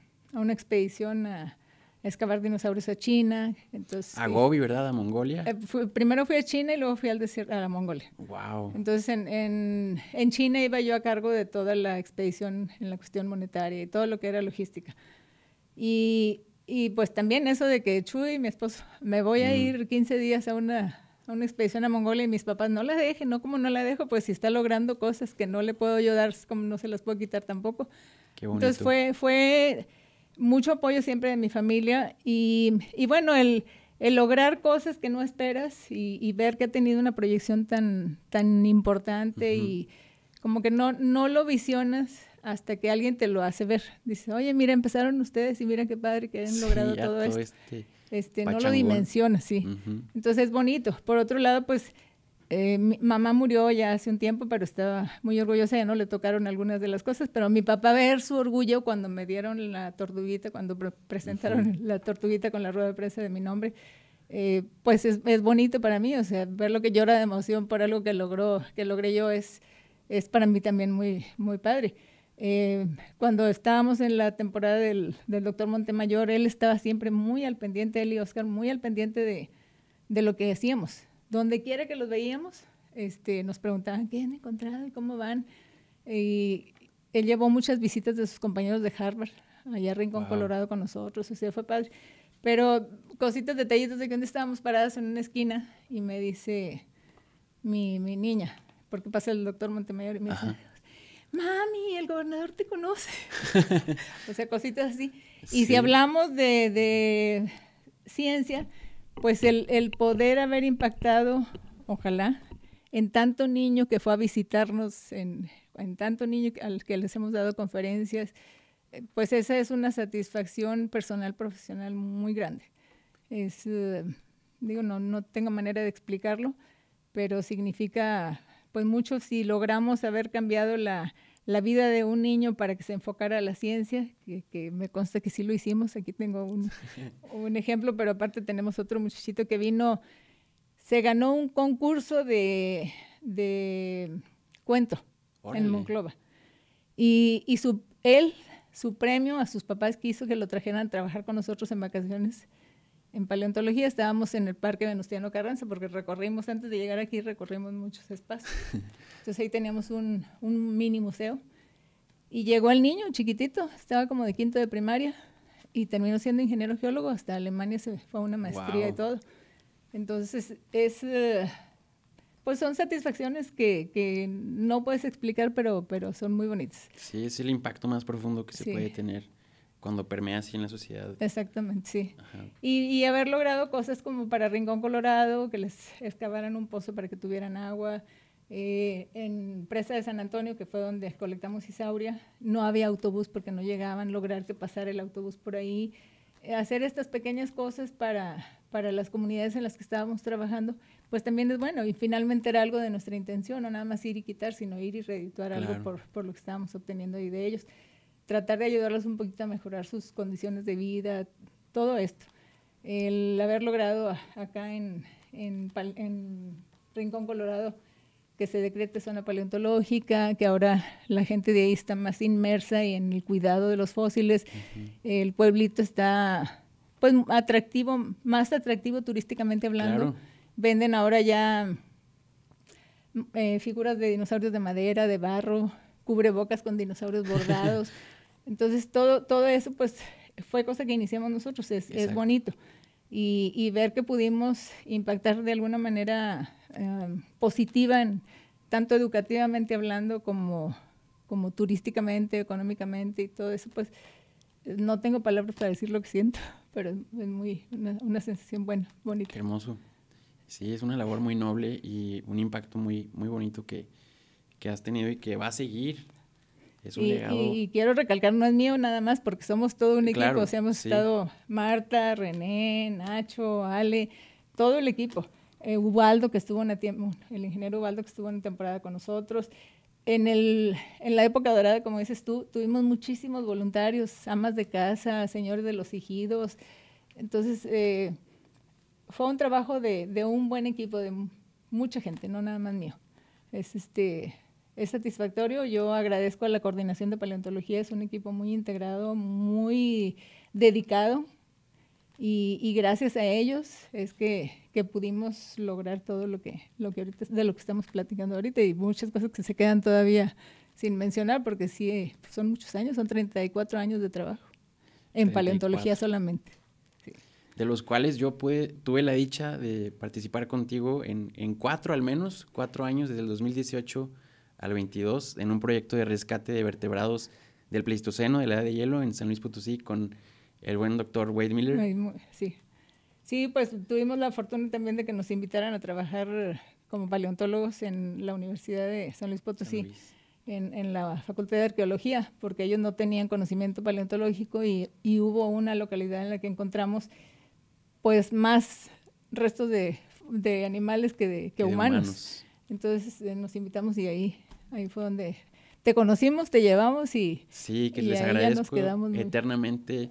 expedición a excavar dinosaurios a China. Entonces, a Gobi, ¿verdad? A Mongolia. Primero fui a China y luego fui al desierto, a la Mongolia. Wow. Entonces en China iba yo a cargo de toda la expedición en la cuestión monetaria y todo lo que era logística. Y pues también eso de que Chuy, mi esposo, me voy a ir 15 días a una expedición a Mongolia y mis papás, no la dejen, no, como no la dejo, pues si está logrando cosas que no le puedo yo dar, como no se las puedo quitar tampoco. Qué bonito. Entonces fue mucho apoyo siempre de mi familia y bueno, el lograr cosas que no esperas y ver que ha tenido una proyección tan importante y como que no lo visionas hasta que alguien te lo hace ver. Dice, oye, mira, empezaron ustedes y mira qué padre que han logrado todo esto. No lo dimensionas, sí. Entonces es bonito. Por otro lado, pues mi mamá murió ya hace un tiempo, pero estaba muy orgullosa, ya no le tocaron algunas de las cosas, pero mi papá ver su orgullo cuando me dieron la tortuguita, cuando presentaron la tortuguita con la rueda de prensa de mi nombre, pues es bonito para mí, o sea, ver lo que llora de emoción por algo que logré yo es para mí también muy, muy padre. Cuando estábamos en la temporada del doctor Montemayor, él estaba siempre muy al pendiente, él y Oscar, muy al pendiente de lo que hacíamos. Donde quiera que los veíamos, nos preguntaban qué han encontrado y cómo van. Y él llevó muchas visitas de sus compañeros de Harvard, allá a Rincón, Colorado con nosotros, o sea, fue padre. Pero cositas, detallitos de que un día estábamos paradas en una esquina y me dice mi niña, porque pasa el doctor Montemayor y me dice, mami, el gobernador te conoce. O sea, cositas así. Y si hablamos de ciencia, pues el poder haber impactado, ojalá, en tanto niño que fue a visitarnos, en tanto niño al que les hemos dado conferencias, pues esa es una satisfacción personal, profesional muy grande. Digo, no tengo manera de explicarlo, pero significa pues mucho si logramos haber cambiado la vida de un niño para que se enfocara a la ciencia, que me consta que sí lo hicimos. Aquí tengo un ejemplo, pero aparte tenemos otro muchachito que vino, se ganó un concurso de cuento. Órale. En Monclova. Y su premio a sus papás quiso que lo trajeran a trabajar con nosotros en vacaciones en paleontología. Estábamos en el Parque Venustiano Carranza porque recorrimos, antes de llegar aquí, recorrimos muchos espacios. Entonces ahí teníamos un mini museo. Y llegó el niño chiquitito, estaba como de quinto de primaria y terminó siendo ingeniero geólogo. Hasta Alemania se fue a una maestría y todo. Entonces pues son satisfacciones que no puedes explicar, pero son muy bonitas. Sí, es el impacto más profundo que se puede tener cuando permea así en la sociedad. Exactamente, sí. Y haber logrado cosas como para Rincón, Colorado, que les excavaran un pozo para que tuvieran agua. En Presa de San Antonio, que fue donde colectamos Isauria, no había autobús porque no llegaban, lograr que pasara el autobús por ahí. Hacer estas pequeñas cosas para las comunidades en las que estábamos trabajando, pues también es bueno, y finalmente era algo de nuestra intención, no nada más ir y quitar, sino ir y redituar algo por lo que estábamos obteniendo ahí de ellos, tratar de ayudarlos un poquito a mejorar sus condiciones de vida, todo esto. El haber logrado acá en Rincón, Colorado, que se decrete zona paleontológica, que ahora la gente de ahí está más inmersa en el cuidado de los fósiles. El pueblito está pues más atractivo turísticamente hablando. Claro. Venden ahora ya figuras de dinosaurios de madera, de barro, cubrebocas con dinosaurios bordados. Entonces todo eso pues fue cosa que iniciamos nosotros, es bonito. Y ver que pudimos impactar de alguna manera positiva, tanto educativamente hablando como turísticamente, económicamente y todo eso, pues no tengo palabras para decir lo que siento, pero es una sensación buena, bonita. Qué hermoso. Sí, es una labor muy noble y un impacto muy, muy bonito que has tenido y que va a seguir. Es un legado. Y quiero recalcar, no es mío nada más, porque somos todo un equipo. O sea, hemos estado Marta, René, Nacho, Ale, todo el equipo. Ubaldo, que estuvo el ingeniero Ubaldo, que estuvo una temporada con nosotros. En la época dorada, como dices tú, tuvimos muchísimos voluntarios, amas de casa, señores de los ejidos. Entonces, fue un trabajo de un buen equipo, de mucha gente, no nada más mío. Es satisfactorio. Yo agradezco a la Coordinación de Paleontología, es un equipo muy integrado, muy dedicado, y gracias a ellos es que pudimos lograr todo lo que ahorita, de lo que estamos platicando ahorita, y muchas cosas que se quedan todavía sin mencionar, porque sí, son muchos años, son 34 años de trabajo en 34. Paleontología solamente. Sí. De los cuales yo tuve la dicha de participar contigo en 4 al menos, 4 años, desde el 2018 al 22, en un proyecto de rescate de vertebrados del Pleistoceno, de la Edad de Hielo, en San Luis Potosí, con el buen doctor Wade Miller. Sí, pues tuvimos la fortuna también de que nos invitaran a trabajar como paleontólogos en la Universidad de San Luis Potosí, en la Facultad de Arqueología, porque ellos no tenían conocimiento paleontológico, y hubo una localidad en la que encontramos pues más restos de animales que humanos. Entonces nos invitamos, y ahí fue donde te conocimos, te llevamos y sí, que les agradezco eternamente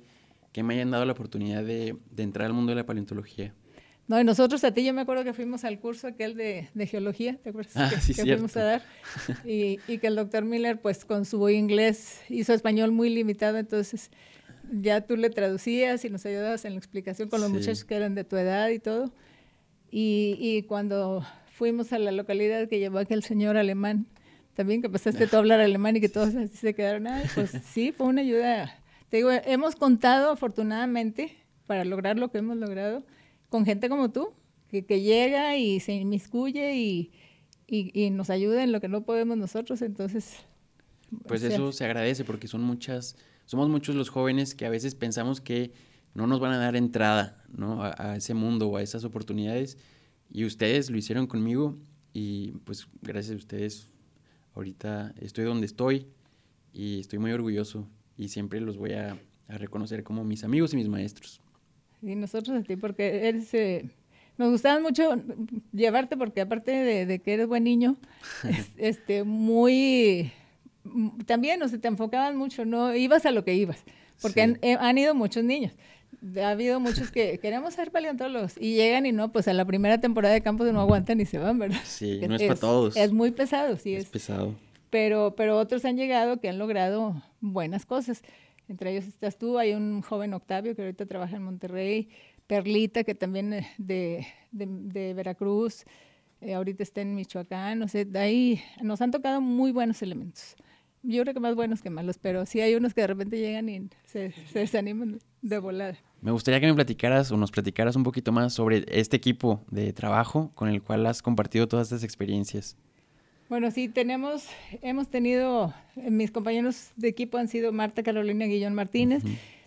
que me hayan dado la oportunidad de entrar al mundo de la paleontología. No, y nosotros a ti, yo me acuerdo que fuimos al curso aquel de geología, ¿te acuerdas? Sí, que cierto. fuimos a dar. Y que el doctor Miller, pues con su inglés, hizo español muy limitado, entonces ya tú le traducías y nos ayudabas en la explicación con los muchachos que eran de tu edad y todo. Y cuando fuimos a la localidad que llevó aquel señor alemán, también que empezaste tú a hablar alemán y que todos así se quedaron, pues sí, fue una ayuda. Te digo, hemos contado afortunadamente para lograr lo que hemos logrado con gente como tú, que llega y se inmiscuye y nos ayuda en lo que no podemos nosotros, entonces... Pues eso se agradece porque somos muchos los jóvenes que a veces pensamos que no nos van a dar entrada, ¿no? a ese mundo o a esas oportunidades, y ustedes lo hicieron conmigo y pues gracias a ustedes ahorita estoy donde estoy y estoy muy orgulloso y siempre los voy a reconocer como mis amigos y mis maestros. Y nosotros a ti, porque eres... nos gustaba mucho llevarte porque aparte de que eres buen niño, muy... También, o sea, te enfocaban mucho, no ibas a lo que ibas, porque sí. han ido muchos niños. Ha habido muchos que queremos ser paleontólogos y llegan y no, pues a la primera temporada de campo no aguantan y se van, ¿verdad? Sí, no es para todos. Es muy pesado, sí. Es pesado. Pero otros han llegado que han logrado buenas cosas. Entre ellos estás tú, hay un joven Octavio que ahorita trabaja en Monterrey, Perlita, que también de Veracruz, ahorita está en Michoacán, no sé, de ahí nos han tocado muy buenos elementos. Yo creo que más buenos que malos, pero sí hay unos que de repente llegan y se desaniman de volada. Me gustaría que me platicaras o nos platicaras un poquito más sobre este equipo de trabajo con el cual has compartido todas estas experiencias. Bueno, sí, hemos tenido, mis compañeros de equipo han sido Marta Carolina Guillón Martínez.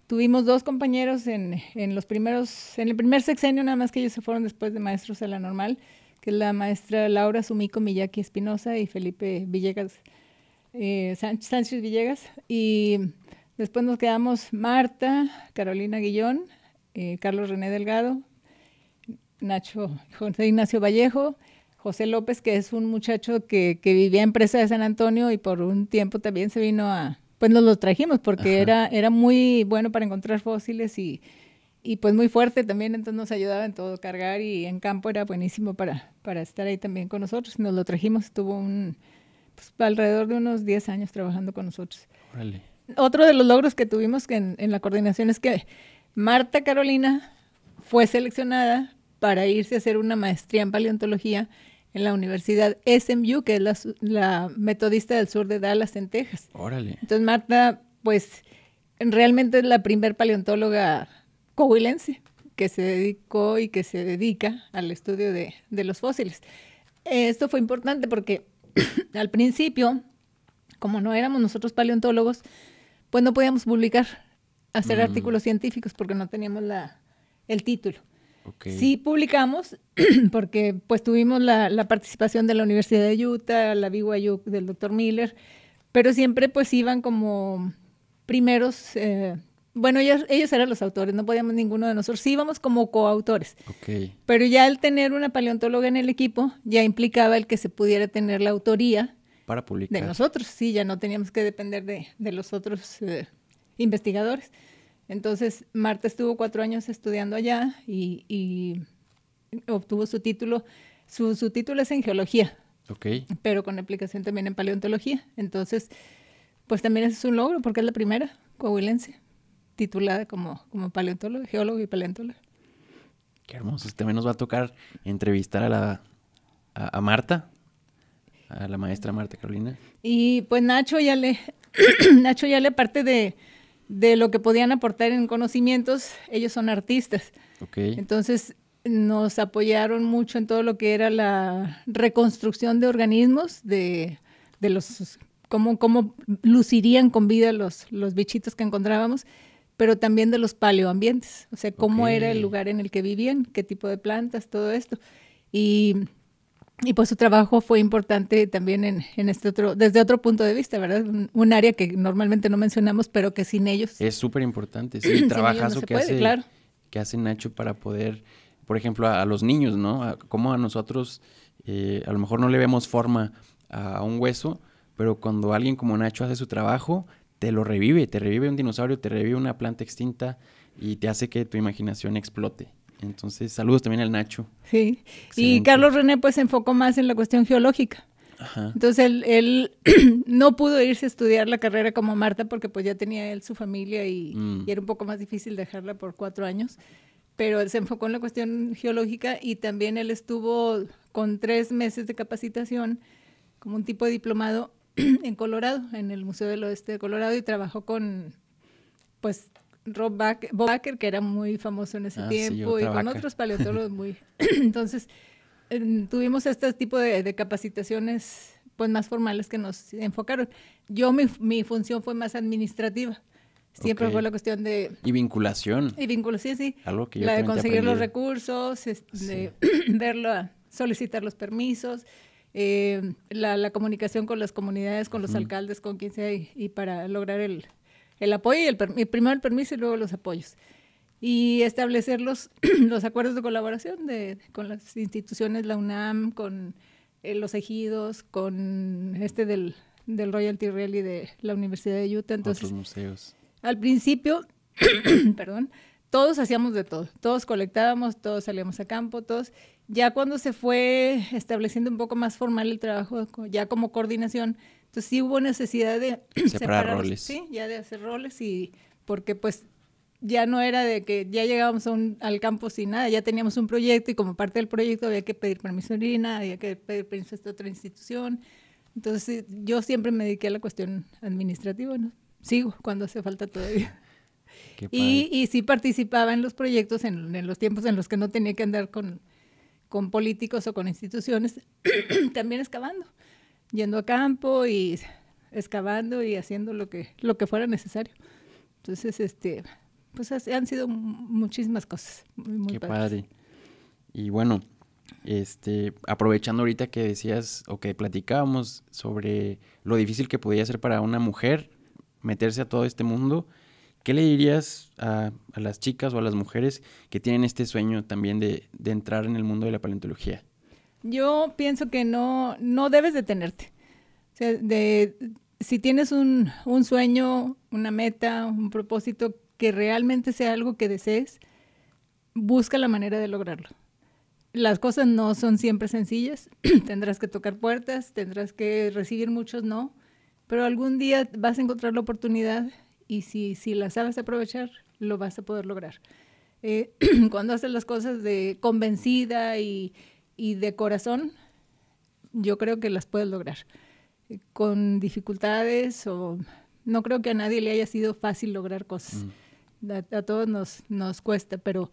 Tuvimos 2 compañeros en el primer sexenio, nada más que ellos se fueron después de maestros a la normal, que es la maestra Laura Sumiko Miyaki Espinosa y Felipe Villegas, Sánchez Villegas. Y después nos quedamos Marta Carolina Guillón, Carlos René Delgado, José Ignacio Vallejo, José López, que es un muchacho que vivía en Presa de San Antonio y por un tiempo también se vino pues nos los trajimos porque era muy bueno para encontrar fósiles y pues muy fuerte también, entonces nos ayudaba en todo, cargar y en campo era buenísimo para estar ahí también con nosotros. Nos lo trajimos, estuvo pues, alrededor de unos 10 años trabajando con nosotros. Órale. Otro de los logros que tuvimos en la coordinación es que Marta Carolina fue seleccionada para irse a hacer una maestría en paleontología en la Universidad SMU, que es la Metodista del Sur de Dallas, en Texas. Órale. Entonces Marta, pues, realmente es la primer paleontóloga coahuilense que se dedicó y que se dedica al estudio de los fósiles. Esto fue importante porque al principio, como no éramos nosotros paleontólogos, pues no podíamos publicar, hacer artículos científicos porque no teníamos el título. Okay. Sí publicamos porque pues tuvimos la participación de la Universidad de Utah, la BYU del Dr. Miller, pero siempre pues iban como primeros, bueno, ellos eran los autores, no podíamos ninguno de nosotros, sí íbamos como coautores. Okay. Pero ya al tener una paleontóloga en el equipo, ya implicaba el que se pudiera tener la autoría para publicar de nosotros, sí, ya no teníamos que depender de los otros investigadores. Entonces, Marta estuvo 4 años estudiando allá y obtuvo su título. Su título es en geología, pero con aplicación también en paleontología. Entonces, pues también es un logro porque es la primera coahuilense titulada como paleontólogo, geólogo y paleontólogo. Qué hermoso. También nos va a tocar entrevistar a Marta, a la maestra Marta Carolina. Y pues Nacho ya le parte de lo que podían aportar en conocimientos, ellos son artistas. Entonces nos apoyaron mucho en todo lo que era la reconstrucción de organismos, de los cómo lucirían con vida los bichitos que encontrábamos, pero también de los paleoambientes, o sea, cómo era el lugar en el que vivían, qué tipo de plantas, todo esto. Y pues su trabajo fue importante también en desde otro punto de vista, ¿verdad? Un área que normalmente no mencionamos, pero que sin ellos... Es súper importante, sí, el trabajazo no claro. que hace Nacho para poder, por ejemplo, a los niños, ¿no? Como a nosotros, a lo mejor no le vemos forma a un hueso, pero cuando alguien como Nacho hace su trabajo, te revive un dinosaurio, te revive una planta extinta y te hace que tu imaginación explote. Entonces, saludos también al Nacho. Sí, Excelente. y Carlos René pues se enfocó más en la cuestión geológica. Ajá. Entonces él no pudo irse a estudiar la carrera como Marta porque pues ya tenía él su familia y era un poco más difícil dejarla por 4 años, pero él se enfocó en la cuestión geológica y también él estuvo con 3 meses de capacitación como un tipo de diplomado en Colorado, en el Museo del Oeste de Colorado, y trabajó con pues Bob Bakker, que era muy famoso en ese tiempo, y con otros paleontólogos muy... Entonces tuvimos este tipo de capacitaciones pues más formales que nos enfocaron. Yo mi función fue más administrativa. Siempre fue la cuestión de... Y vinculación. Y vinculación, sí. Algo que yo la de conseguir los aprendido. recursos, de verlo, solicitar los permisos, la comunicación con las comunidades, con los alcaldes, con quien sea, y para lograr el apoyo, y primero el permiso y luego los apoyos. Y establecer los acuerdos de colaboración con las instituciones, la UNAM, con los ejidos, con del Royalty Rally de la Universidad de Utah. Entonces, otros museos. Al principio, perdón, todos hacíamos de todo. Todos colectábamos, todos salíamos a campo, todos. Ya cuando se fue estableciendo un poco más formal el trabajo, ya como coordinación, entonces sí hubo necesidad de separar roles. Sí, ya de hacer roles, y porque pues ya no era de que ya llegábamos al campo sin nada, ya teníamos un proyecto y como parte del proyecto había que pedir permiso en INAH, había que pedir permiso a esta otra institución. Entonces yo siempre me dediqué a la cuestión administrativa, ¿no? Sigo cuando hace falta todavía. Y sí participaba en los proyectos en los tiempos en los que no tenía que andar con políticos o con instituciones, también excavando, yendo a campo y excavando y haciendo lo que fuera necesario. Entonces, pues han sido muchísimas cosas. Muy Qué padres. padre. Y bueno, aprovechando ahorita que decías o que platicábamos sobre lo difícil que podía ser para una mujer meterse a todo este mundo, ¿qué le dirías a las chicas o a las mujeres que tienen este sueño también de entrar en el mundo de la paleontología? Yo pienso que no debes detenerte. O sea, si tienes un sueño, una meta, un propósito que realmente sea algo que desees, busca la manera de lograrlo. Las cosas no son siempre sencillas, tendrás que tocar puertas, tendrás que recibir muchos no, pero algún día vas a encontrar la oportunidad y si la sabes aprovechar, lo vas a poder lograr. Cuando haces las cosas convencida y de corazón, yo creo que las puedes lograr. Con dificultades no creo que a nadie le haya sido fácil lograr cosas. A todos nos cuesta, pero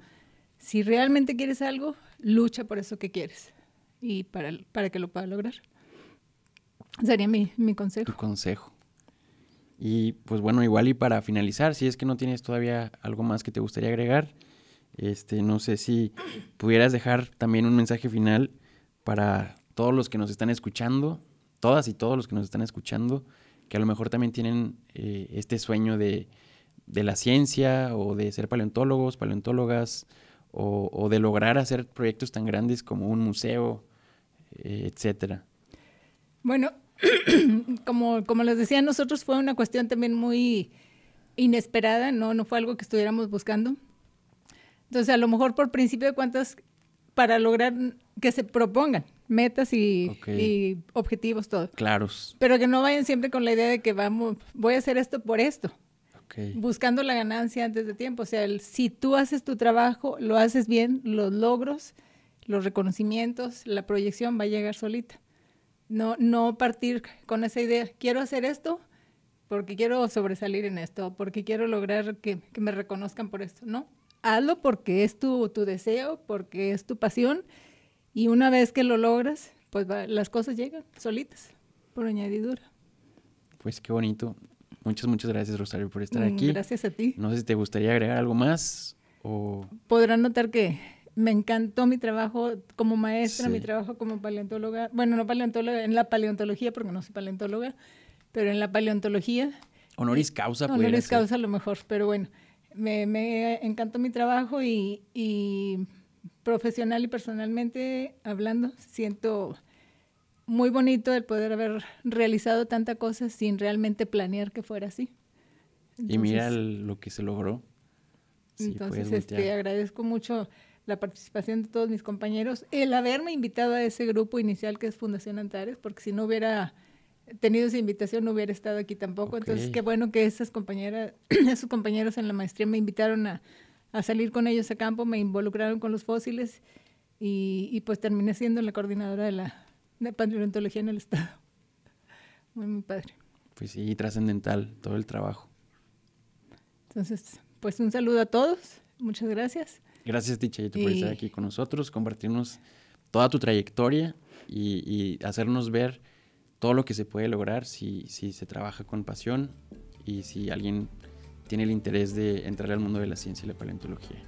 si realmente quieres algo, lucha por eso que quieres y para que lo puedas lograr. Sería mi consejo. Tu consejo. Y pues bueno, igual y para finalizar, si es que no tienes todavía algo más que te gustaría agregar, no sé si pudieras dejar también un mensaje final para todos los que nos están escuchando, todas y todos los que nos están escuchando, que a lo mejor también tienen este sueño de la ciencia o de ser paleontólogos, paleontólogas, o de lograr hacer proyectos tan grandes como un museo, etcétera. Bueno, como les decía, nosotros fue una cuestión también muy inesperada, no fue algo que estuviéramos buscando. Entonces, a lo mejor por principio de cuentas, para lograr que se propongan metas y objetivos, todo. Claros. Pero que no vayan siempre con la idea de que voy a hacer esto por esto. Buscando la ganancia antes de tiempo. O sea, si tú haces tu trabajo, lo haces bien, los logros, los reconocimientos, la proyección va a llegar solita. No partir con esa idea, quiero hacer esto porque quiero sobresalir en esto, porque quiero lograr que me reconozcan por esto. No, hazlo porque es tu deseo, porque es tu pasión, y una vez que lo logras, pues las cosas llegan solitas, por añadidura. Pues qué bonito. Muchas gracias, Rosario, por estar aquí. Gracias a ti. No sé si te gustaría agregar algo más o... Podrán notar que me encantó mi trabajo como maestra, mi trabajo como paleontóloga. Bueno, no paleontóloga, en la paleontología, porque no soy paleontóloga, pero en la paleontología. Honoris causa. Honoris causa a lo mejor, pero bueno, me encantó mi trabajo y profesional y personalmente hablando, siento muy bonito el poder haber realizado tanta cosa sin realmente planear que fuera así. Entonces, y mira lo que se logró. Sí, entonces agradezco mucho la participación de todos mis compañeros, el haberme invitado a ese grupo inicial que es Fundación Antares, porque si no hubiera tenido esa invitación no hubiera estado aquí tampoco. Ok. Entonces, qué bueno que esas compañeras, esos compañeros en la maestría me invitaron a salir con ellos a campo, me involucraron con los fósiles y pues terminé siendo la coordinadora de paleontología en el estado. Muy padre. Pues sí, trascendental todo el trabajo. Entonces, pues un saludo a todos. Muchas gracias. Gracias, a ti, Chayito, por estar aquí con nosotros, compartirnos toda tu trayectoria y hacernos ver todo lo que se puede lograr si se trabaja con pasión y si alguien tiene el interés de entrar al mundo de la ciencia y la paleontología.